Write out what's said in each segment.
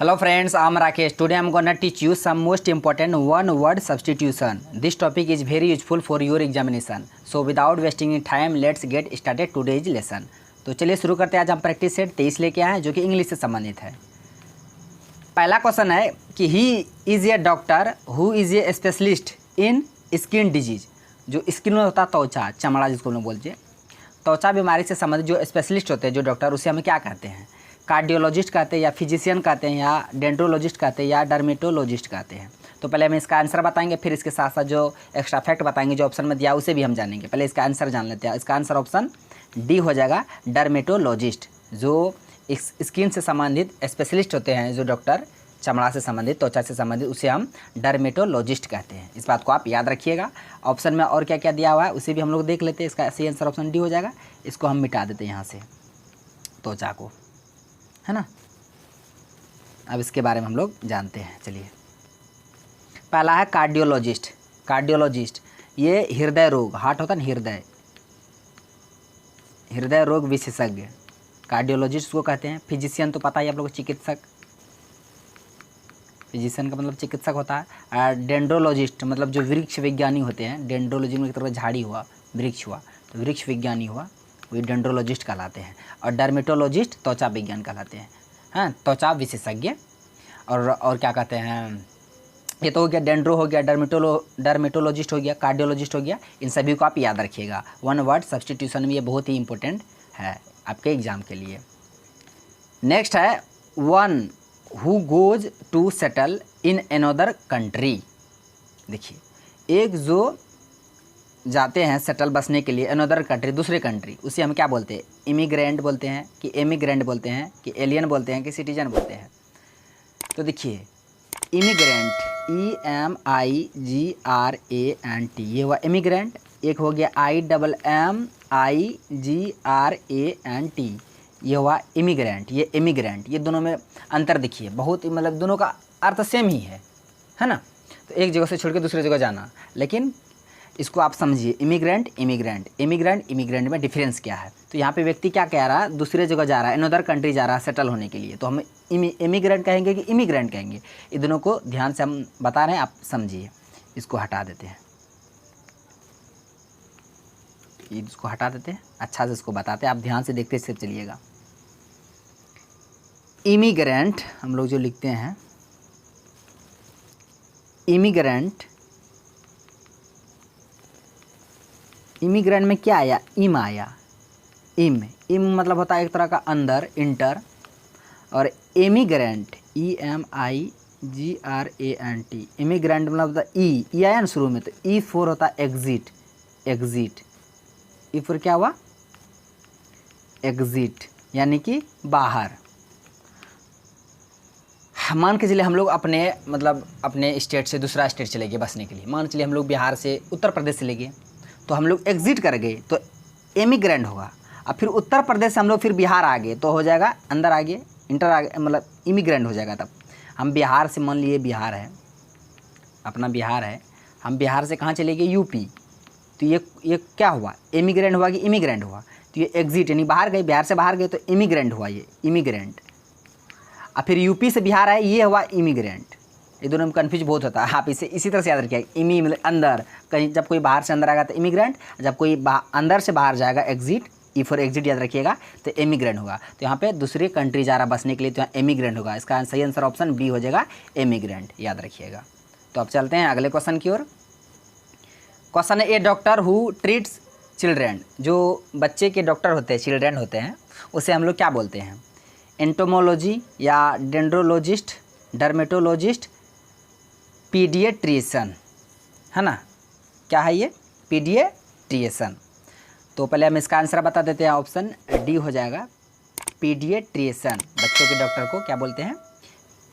Hello friends, I am Rakesh. Today I am gonna teach you some most important one word substitution. This topic is very useful for your examination. So without wasting time, let's get started today's lesson. तो चलिए शुरू करते हैं। आज हम practice set 23 लेके आए हैं जो कि इंग्लिश से संबंधित है। पहला क्वेश्चन है कि he is a doctor who is a specialist in skin disease. जो स्किन में होता है त्वचा, चमड़ा जिसको हम लोग बोलते हैं, त्वचा बीमारी से संबंधित जो स्पेशलिस्ट होते हैं जो डॉक्टर, उसे हम क्या कहते हैं? कार्डियोलॉजिस्ट कहते हैं या फिजिशियन कहते हैं या डेंट्रोलॉजिस्ट कहते हैं या डर्मेटोलॉजिस्ट कहते हैं। तो पहले हम इसका आंसर बताएंगे, फिर इसके साथ साथ जो एक्स्ट्रा फैक्ट बताएंगे जो ऑप्शन में दिया उसे भी हम जानेंगे। पहले इसका आंसर जान लेते हैं। इसका आंसर ऑप्शन डी हो जाएगा, डर्मेटोलॉजिस्ट। जो इस स्किन से संबंधित स्पेशलिस्ट होते हैं, जो डॉक्टर चमड़ा से संबंधित, त्वचा से संबंधित, उसे हम डर्मेटोलॉजिस्ट कहते हैं। इस बात को आप याद रखिएगा। ऑप्शन में और क्या क्या दिया हुआ है उसे भी हम लोग देख लेते हैं। इसका सही आंसर ऑप्शन डी हो जाएगा। इसको हम मिटा देते हैं यहाँ से, त्वचा को, है ना। अब इसके बारे में हम लोग जानते हैं। चलिए, पहला है कार्डियोलॉजिस्ट। कार्डियोलॉजिस्ट ये हृदय रोग, हार्ट होता है ना, हृदय रोग विशेषज्ञ, कार्डियोलॉजिस्ट को कहते हैं। फिजिशियन तो पता ही आप लोगों को, चिकित्सक, फिजिशियन का मतलब चिकित्सक होता है। और डेंड्रोलॉजिस्ट मतलब जो वृक्ष विज्ञानी होते हैं, डेंड्रोलॉजी में एक तरह झाड़ी हुआ, वृक्ष हुआ, तो वृक्ष विज्ञानी हुआ, वो डेंड्रोलॉजिस्ट कहलाते हैं। और डर्मेटोलॉजिस्ट त्वचा विज्ञान कहलाते हैं, हाँ, त्वचा विशेषज्ञ। और क्या कहते हैं, ये तो हो गया, डेंड्रो हो गया, डर्मेटोलॉजिस्ट हो गया, कार्डियोलॉजिस्ट हो गया। इन सभी को आप याद रखिएगा। वन वर्ड सब्स्टिट्यूशन में ये बहुत ही इंपॉर्टेंट है आपके एग्जाम के लिए। नेक्स्ट है one who goes to settle in another country. देखिए, एक जो जाते हैं सेटल बसने के लिए अनदर कंट्री, दूसरे कंट्री, उसे हम क्या बोलते हैं? इमिग्रेंट बोलते हैं कि एमिग्रेंट बोलते हैं कि एलियन बोलते हैं कि सिटीजन बोलते हैं। तो देखिए, इमिग्रेंट, EMIGRANT, ये हुआ इमिग्रेंट। एक हो गया IMMIGRANT, ये हुआ इमिग्रेंट, ये इमिग्रेंट। ये दोनों में अंतर देखिए, बहुत मतलब दोनों का अर्थ सेम ही है ना। तो एक जगह से छोड़ के दूसरी जगह जाना, लेकिन इसको आप समझिए, इमिग्रेंट इमिग्रेंट, इमिग्रेंट इमिग्रेंट में डिफरेंस क्या है। तो यहाँ पे व्यक्ति क्या कह रहा है, दूसरे जगह जा रहा है, अनदर कंट्री जा रहा है सेटल होने के लिए, तो हम इमिग्रेंट कहेंगे कि इमिग्रेंट कहेंगे। ये दोनों को ध्यान से हम बता रहे हैं, आप समझिए। इसको हटा देते हैं, इसको हटा देते हैं, अच्छा से इसको बताते हैं, आप ध्यान से देखते से चलिएगा। इमिग्रेंट हम लोग जो लिखते हैं, इमिग्रेंट, इमिग्रेंट में क्या आया? इम आया, इम मतलब होता है एक तरह का अंदर, इंटर। और एमिग्रेंट, EMIGRANT, इमिग्रेंट मतलब होता है ई आया ना शुरू में, तो ई फोर होता है एग्जिट, एग्जिट। ई फोर क्या हुआ? एग्जिट, यानी कि बाहर। मान के चलिए हम लोग अपने स्टेट से दूसरा स्टेट चले गए बसने के लिए। मान चलिए हम लोग बिहार से उत्तर प्रदेश चले गए, तो हम लोग एग्जिट कर गए तो एमिग्रेंट होगा। और फिर उत्तर प्रदेश से हम लोग फिर बिहार आ गए तो हो जाएगा अंदर आ गए, इंटर आ गए, मतलब इमिग्रेंट हो जाएगा। तब हम बिहार से, मान लिए बिहार है, अपना बिहार है, हम बिहार से कहाँ चले गए? यूपी। तो ये क्या हुआ? एमिग्रेंट हुआ कि इमिग्रेंट हुआ? तो ये एग्जिट यानी बाहर गए, बिहार से बाहर गए तो इमिग्रेंट हुआ, ये इमिग्रेंट। और फिर यूपी से बिहार आए, ये हुआ इमिग्रेंट। ये दोनों में कन्फ्यूज बहुत होता है, आप इसे इसी तरह से याद रखिए। इमी मतलब अंदर, कहीं जब कोई बाहर से अंदर आएगा तो इमिग्रेंट, जब कोई अंदर से बाहर जाएगा एग्जिट, ई फॉर एग्जिट याद रखिएगा, तो एमिग्रेंट होगा। तो यहाँ पे दूसरे कंट्री जा रहा बसने के लिए, तो यहाँ एमिग्रेंट होगा। इसका सही आंसर ऑप्शन बी हो जाएगा, एमिग्रेंट, याद रखिएगा। तो अब चलते हैं अगले क्वेश्चन की ओर। क्वेश्चन है ए डॉक्टर हु ट्रीट्स चिल्ड्रेन। जो बच्चे के डॉक्टर होते हैं, चिल्ड्रेन होते हैं, उसे हम लोग क्या बोलते हैं? एंटोमोलॉजी या डेंड्रोलॉजिस्ट, डर्मेटोलॉजिस्ट, पीडिएट्रिशियन, है ना। क्या है ये? पीडिएट्रिशियन। तो पहले हम इसका आंसर बता देते हैं, ऑप्शन डी हो जाएगा, पीडिएट्रिशियन। बच्चों के डॉक्टर को क्या बोलते हैं?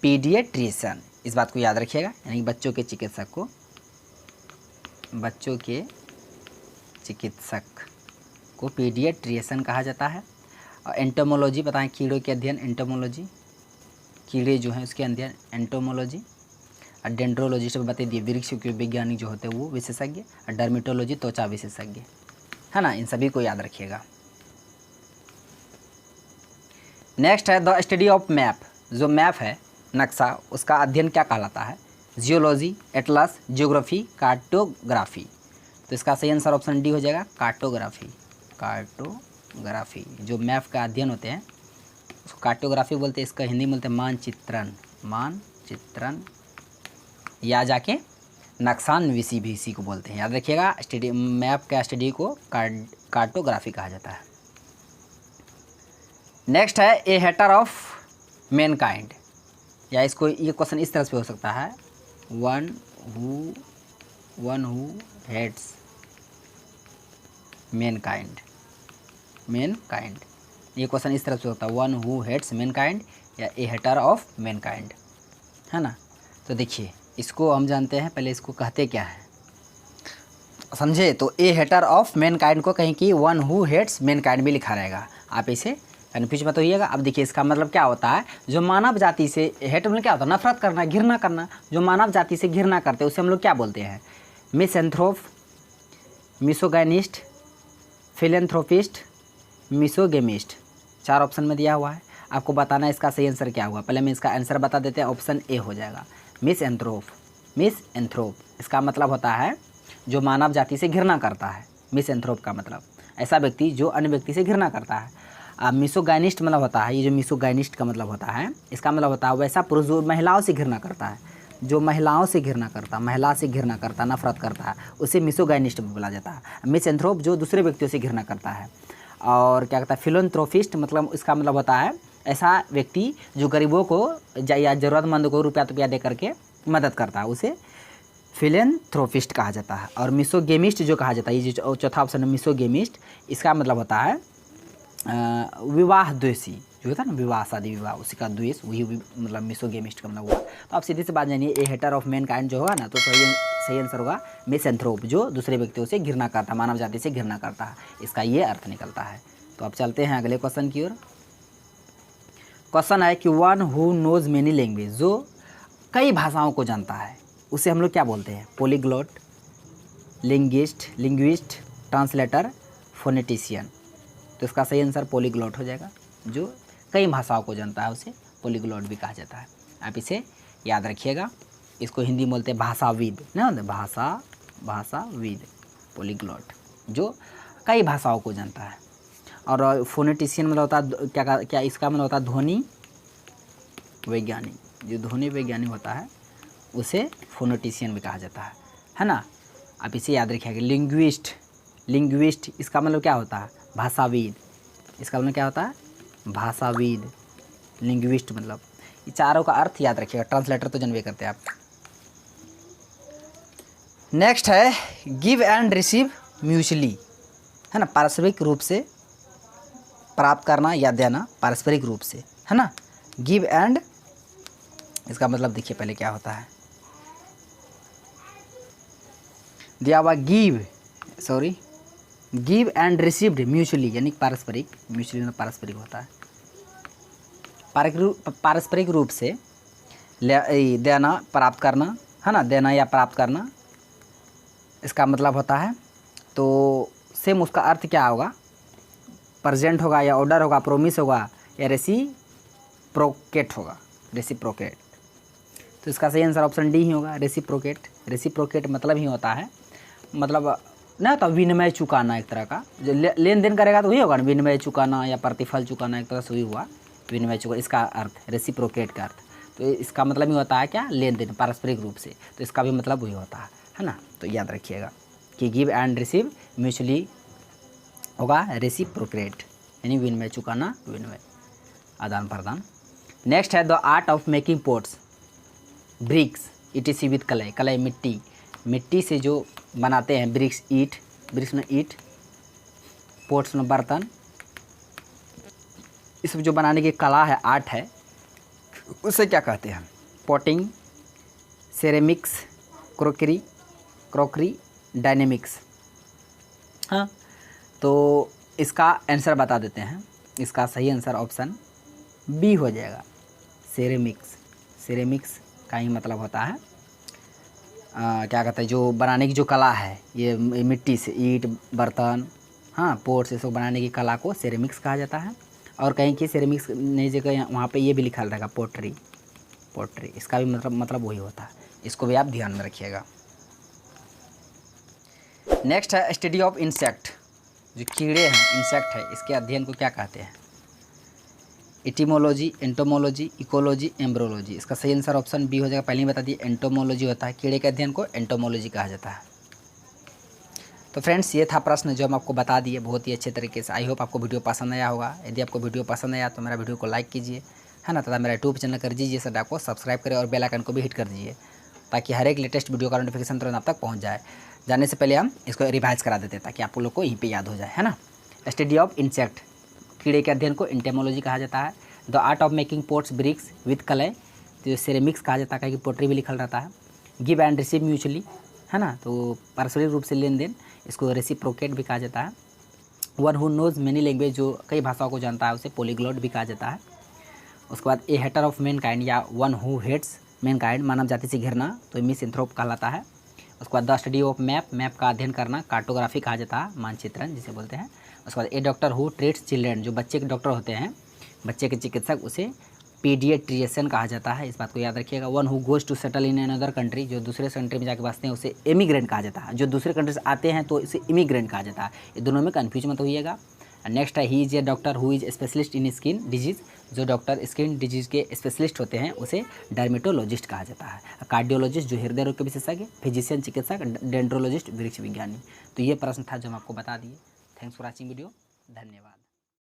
पीडिएट्रिशियन। इस बात को याद रखिएगा, यानी बच्चों के चिकित्सक को, बच्चों के चिकित्सक को पीडिएट्रिशियन कहा जाता है। और एंटोमोलॉजी बताएं, कीड़ों के अध्ययन, एंटोमोलॉजी, कीड़े जो हैं उसके अध्ययन, एंटोमोलॉजी। और डेंड्रोलॉजिस्ट बता दिए, वृक्ष के विज्ञानी जो होते हैं वो विशेषज्ञ। और डर्मेटोलॉजी त्वचा विशेषज्ञ, है ना। इन सभी को याद रखिएगा। नेक्स्ट है द स्टडी ऑफ मैप। जो मैप है, नक्शा, उसका अध्ययन क्या कहलाता है? Geology, Atlas, geography, cartography. तो इसका सही आंसर ऑप्शन डी हो जाएगा, कार्टोग्राफी। कार्टोग्राफी जो मैप का अध्ययन होते हैं उसको कार्टोग्राफी बोलते हैं। इसका हिंदी में बोलते हैं मानचित्रण। मानचित्रण या जाके नक्शानविसी भी इसी को बोलते हैं, याद रखिएगा। स्टडी मैप का स्टडी को कार्टोग्राफी कहा जाता है। नेक्स्ट है ए हेटर ऑफ मैनकाइंड, या इसको ये क्वेश्चन इस तरह से हो सकता है, one who hates mankind. Mankind ये क्वेश्चन इस तरह से होता है, वन हु हेट्स मैनकाइंड या ए हेटर ऑफ मैनकाइंड, है ना। तो देखिए इसको हम जानते हैं, पहले इसको कहते क्या है समझे। तो ए हेटर ऑफ मैनकाइंड को कहीं कि वन हु हेट्स मैनकाइंड भी लिखा रहेगा, आप इसे कन्फ्यूज मत होइएगा। अब देखिए इसका मतलब क्या होता है, जो मानव जाति से, हेट मतलब क्या होता है, नफरत करना, घृणा करना। जो मानव जाति से घृणा करते हैं उसे हम लोग क्या बोलते हैं? Misanthrope, misogynist, philanthropist, misogamist. 4 option में दिया हुआ है, आपको बताना है इसका सही आंसर क्या हुआ। पहले मैं इसका आंसर बता देते हैं, ऑप्शन ए हो जाएगा मिसएंथ्रोप। मिसएंथ्रोप इसका मतलब होता है जो मानव जाति से घृणा करता है। मिसएंथ्रोप का मतलब ऐसा व्यक्ति जो अन्य व्यक्ति से घृणा करता है। मिसोगाइनिस्ट मतलब होता है, ये जो मिसोगाइनिस्ट का मतलब होता है, इसका मतलब होता है वैसा पुरुष जो महिलाओं से घृणा करता है, जो महिलाओं से घृणा करता, महिला से घृणा करता, नफरत करता है, उसे मिसोगाइनिस्ट बोला जाता है। मिसएंथ्रोप जो दूसरे व्यक्तियों से घृणा करता है। और क्या कहता है, फिलोंथ्रोपिस्ट मतलब इसका मतलब होता है ऐसा व्यक्ति जो गरीबों को या ज़रूरतमंद को रुपया दे करके मदद करता है, उसे फिलेंथ्रोपिस्ट कहा जाता है। और मिसोगेमिस्ट जो कहा जाता है, ये जो चौथा ऑप्शन है मिसोगेमिस्ट, इसका मतलब होता है विवाह द्वेषी, जो होता है ना विवाह, शादी विवाह, उसी का द्वेष, वही मतलब मिसोगेमिस्ट का मतलब हुआ। तो आप सीधे से बात जानिए, ए हेटर ऑफ मैनकाइंड जो होगा ना, तो सही आंसर होगा मिसएंथ्रोप, जो दूसरे व्यक्तियों से घृणा करता है, मानव जाति से घृणा करता है, इसका ये अर्थ निकलता है। तो अब चलते हैं अगले क्वेश्चन की ओर। क्वेश्चन है कि one who knows many language, जो कई भाषाओं को जानता है, उसे हम लोग क्या बोलते हैं? पोलीग्लॉट, लिंग्विस्ट, ट्रांसलेटर, फोनेटिशियन। तो इसका सही आंसर पोलीग्लॉट हो जाएगा। जो कई भाषाओं को जानता है उसे पोलीग्लॉट भी कहा जाता है। आप इसे याद रखिएगा। इसको हिंदी में बोलते हैं भाषाविद, ना भाषाविद, पोलीग्लॉट जो कई भाषाओं को जानता है। और फोनेटिशियन मतलब होता है क्या इसका मतलब होता है ध्वनि वैज्ञानिक, जो ध्वनि वैज्ञानिक होता है उसे फोनेटिशियन भी कहा जाता है ना। आप इसे याद रखिएगा। लिंग्विस्ट इसका मतलब क्या होता है? भाषाविद। इसका मतलब क्या होता है? भाषाविद। लिंग्विस्ट मतलब, ये चारों का अर्थ याद रखिएगा। ट्रांसलेटर तो जानवे करते हैं आप। नेक्स्ट है गिव एंड रिसीव म्यूचुअली, है ना, पारस्परिक रूप से प्राप्त करना या देना, पारस्परिक रूप से, है ना। गिव एंड, इसका मतलब देखिए पहले क्या होता है, दिया हुआ गिव एंड रिसीव्ड म्यूचुअली, यानी पारस्परिक, म्यूचुअली में पारस्परिक होता है। पारस्परिक रूप से देना, प्राप्त करना, है ना, देना या प्राप्त करना, इसका मतलब होता है। तो सेम उसका अर्थ क्या होगा? प्रेजेंट होगा या ऑर्डर होगा, प्रोमिस होगा या रेसिप्रोकेट होगा, रेसिप्रोकेट। तो इसका सही आंसर ऑप्शन डी ही होगा, रेसिप्रोकेट। रेसिप्रोकेट मतलब ही होता है, मतलब ना, तो विनिमय चुकाना एक तरह का, जो लेन देन करेगा तो वही होगा ना, विनिमय चुकाना या प्रतिफल चुकाना, एक तरह से वही हुआ विनिमय चुकाना, इसका अर्थ रेसिप्रोकेट का अर्थ। तो इसका मतलब ही होता है क्या? लेन देन, पारस्परिक रूप से। तो इसका भी मतलब वही होता है ना। तो याद रखिएगा कि गिव एंड रिसीव म्यूचुअली होगा रेसिप्रोकेट, यानी विनिमय चुकाना, विनिमय आदान प्रदान। नेक्स्ट है the art of making pots, bricks, etc with clay, clay मिट्टी से जो बनाते हैं, ब्रिक्स में ईट, पोट्स में बर्तन, इस जो बनाने की कला है, आर्ट है, उसे क्या कहते हैं? Potting, ceramics, crockery, dynamics. हाँ, तो इसका आंसर बता देते हैं। इसका सही आंसर ऑप्शन बी हो जाएगा, सेरेमिक्स। सेरेमिक्स का ही मतलब होता है क्या कहते हैं, जो बनाने की जो कला है, ये मिट्टी से ईंट, बर्तन, हाँ, पोट से सब बनाने की कला को सेरेमिक्स कहा जाता है। और कहीं की सेरेमिक्स नई जगह वहाँ पे ये भी लिखा रहेगा पोट्री, पोट्री, इसका भी मतलब वही होता है, इसको भी आप ध्यान में रखिएगा। नेक्स्ट है स्टडी ऑफ इंसेक्ट, जो कीड़े हैं, इंसेक्ट है, इसके अध्ययन को क्या कहते हैं? Etymology, entomology, ecology, embryology. इसका सही आंसर ऑप्शन बी हो जाएगा। पहले ही बता दिए एंटोमोलॉजी होता है, कीड़े के अध्ययन को एंटोमोलॉजी कहा जाता है। तो फ्रेंड्स ये था प्रश्न जो हम आपको बता दिए बहुत ही अच्छे तरीके से। आई होप आपको वीडियो पसंद आया होगा। यदि आपको वीडियो पसंद आया तो मेरा वीडियो को लाइक कीजिए, है ना, तथा मेरा यूट्यूब चैनल कर दीजिए सर आपको सब्सक्राइब करें और बेल आइकन को भी हिट कर दीजिए, ताकि हर एक लेटेस्ट वीडियो का नोटिफिकेशन तुरंत आप तक पहुँच जाए। जाने से पहले हम इसको रिवाइज करा देते हैं ताकि आप लोग को यहीं पर याद हो जाए, है ना। स्टडी ऑफ इंसेक्ट, कीड़े के अध्ययन को एंटोमोलॉजी कहा जाता है। The art of making pots bricks with clay, तो सेरेमिक्स कहा जाता है कि पोट्री भी लिखल रहता है। गिव एंड रिसीव म्यूचुअली, है ना, तो पारस्परिक रूप से लेन देन, इसको रेसिप्रोकेट भी कहा जाता है। One who knows many language, जो कई भाषाओं को जानता है उसे पॉलीग्लॉट भी कहा जाता है। उसके बाद a hater of mankind या one who hates mankind, मानव जाति से घिरना, तो मिसएंथ्रोप कहलाता है। उसके बाद the study of map, map का अध्ययन करना, कार्टोग्राफी कहा जाता है, मानचित्रण जिसे बोलते हैं। उसके बाद ए डॉक्टर हु ट्रीट्स चिल्ड्रेन, जो बच्चे के डॉक्टर होते हैं, बच्चे के चिकित्सक, उसे पीडियाट्रिशियन कहा जाता है, इस बात को याद रखिएगा। One who goes to settle in another country, जो दूसरे कंट्री में जाके बसते हैं उसे इमिग्रेंट कहा जाता है। जो दूसरे कंट्री से आते हैं तो इसे इमिग्रेंट कहा जाता है। ये दोनों में कन्फ्यूज मत होइएगा। नेक्स्ट है he is a doctor who is specialist in skin disease, जो डॉक्टर स्किन डिजीज़ के स्पेशलिस्ट होते हैं उसे डर्मेटोलॉजिस्ट कहा जाता है। कार्डियोलॉजिस्ट, जो हृदय रोग के विशेषज्ञ, फिजिशियन चिकित्सक, डेंड्रोलॉजिस्ट वृक्ष विज्ञानी। तो ये प्रश्न था जो हम आपको बता दिए। थैंक्स फॉर वॉचिंग वीडियो, धन्यवाद।